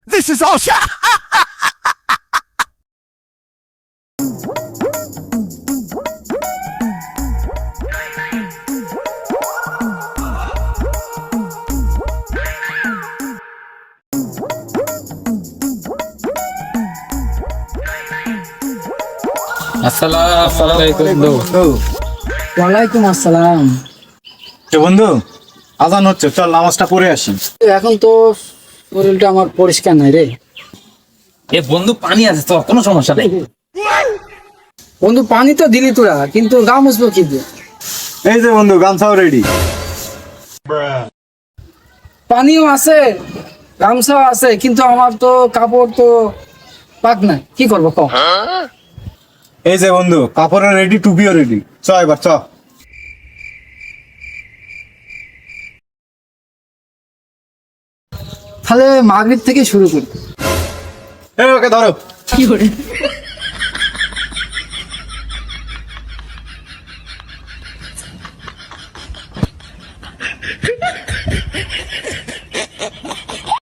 This is all shit. আসসালামু আলাইকুম বন্ধু। ওয়ালাইকুম আসসালাম। বন্ধু আজান হচ্ছে, চল নামাজটা পড়ে আসি। এখন তো শরীরটা আমার পরিষ্কার নাই রে এ বন্ধু পানি আছে তো, কোনো সমস্যা নেই। বন্ধু। পানি তো দিলি তোরা, কিন্তু গা মুছবো কি দিয়ে? এই যে বন্ধু, গামছাও রেডি। পানিও আছে, গামছাও আছে, কিন্তু আমার তো কাপড় তো পাক না, কি করবো কম? এই যে বন্ধু, কাপড়ের রেডি, টুপিও রেডি। চ এবার চ। তাহলে মাগরিব থেকে শুরু করি। এই ওকে ধরো। কি করে?